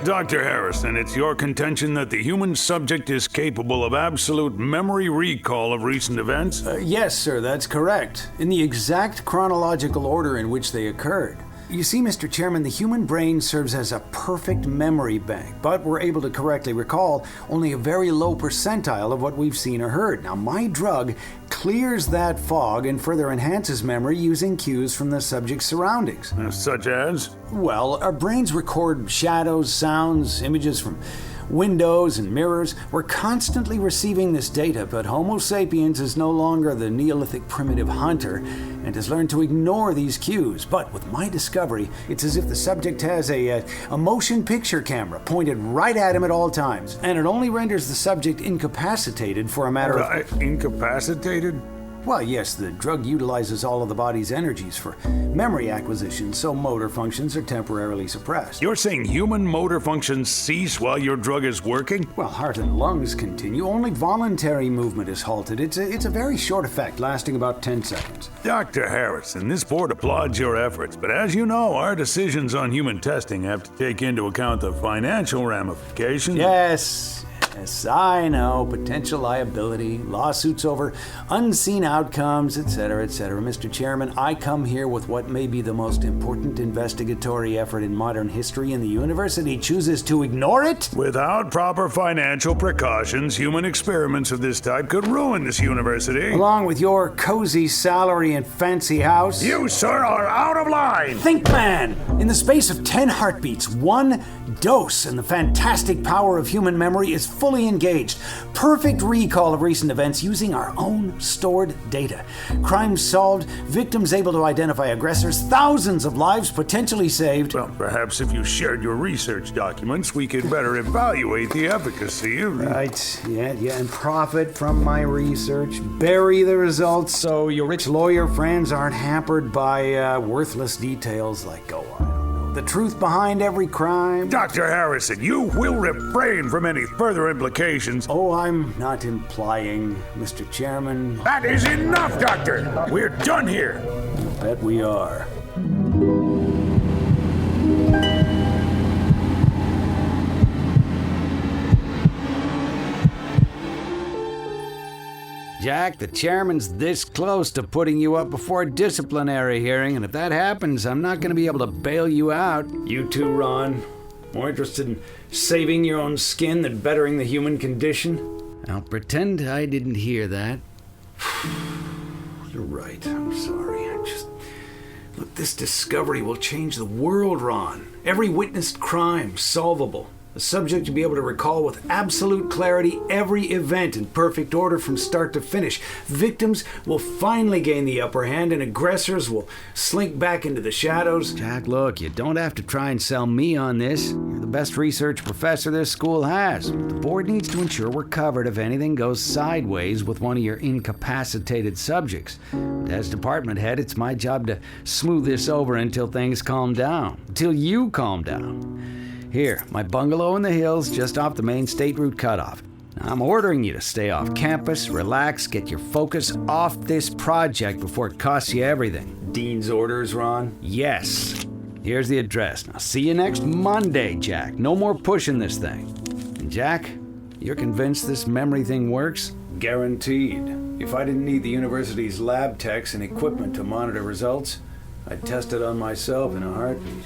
Dr. Harrison, it's your contention that the human subject is capable of absolute memory recall of recent events? Yes, sir, that's correct. In the exact chronological order in which they occurred. You see, Mr. Chairman, the human brain serves as a perfect memory bank, but we're able to correctly recall only a very low percentile of what we've seen or heard. Now, my drug clears that fog and further enhances memory using cues from the subject's surroundings. Such as? Well, our brains record shadows, sounds, images from windows and mirrors. We're constantly receiving this data, but Homo sapiens is no longer the Neolithic primitive hunter and has learned to ignore these cues. But with my discovery, it's as if the subject has a motion picture camera pointed right at him at all times, and it only renders the subject incapacitated for a matter of... Incapacitated? Well, yes, the drug utilizes all of the body's energies for memory acquisition, so motor functions are temporarily suppressed. You're saying human motor functions cease while your drug is working? Well, heart and lungs continue. Only voluntary movement is halted. It's a very short effect, lasting about 10 seconds. Dr. Harrison, this board applauds your efforts, but as you know, our decisions on human testing have to take into account the financial ramifications. Yes, I know. Potential liability, lawsuits over unseen outcomes, etc., etc. Mr. Chairman, I come here with what may be the most important investigatory effort in modern history, and the university chooses to ignore it? Without proper financial precautions, human experiments of this type could ruin this university. Along with your cozy salary and fancy house? You, sir, are out of line! Think, man! In the space of 10 heartbeats, one dose, and the fantastic power of human memory is fully engaged. Perfect recall of recent events using our own stored data. Crimes solved, victims able to identify aggressors, thousands of lives potentially saved. Well, perhaps if you shared your research documents, we could better evaluate the efficacy of... Right, yeah, and profit from my research. Bury the results so your rich lawyer friends aren't hampered by worthless details like, the truth behind every crime. Dr. Harrison, you will refrain from any further implications. Oh, I'm not implying, Mr. Chairman. That is enough, Doctor! We're done here! I bet we are. Jack, the chairman's this close to putting you up before a disciplinary hearing, and if that happens, I'm not going to be able to bail you out. You too, Ron. More interested in saving your own skin than bettering the human condition? I'll pretend I didn't hear that. You're right. I'm sorry. Look, this discovery will change the world, Ron. Every witnessed crime solvable. The subject to be able to recall with absolute clarity every event in perfect order from start to finish. Victims will finally gain the upper hand and aggressors will slink back into the shadows. Jack, look, you don't have to try and sell me on this. You're the best research professor this school has. The board needs to ensure we're covered if anything goes sideways with one of your incapacitated subjects. As department head, it's my job to smooth this over until things calm down. Until you calm down. Here, my bungalow in the hills just off the main state route cutoff. I'm ordering you to stay off campus, relax, get your focus off this project before it costs you everything. Dean's orders, Ron? Yes. Here's the address. Now, see you next Monday, Jack. No more pushing this thing. And Jack, you're convinced this memory thing works? Guaranteed. If I didn't need the university's lab techs and equipment to monitor results, I'd test it on myself in a heartbeat.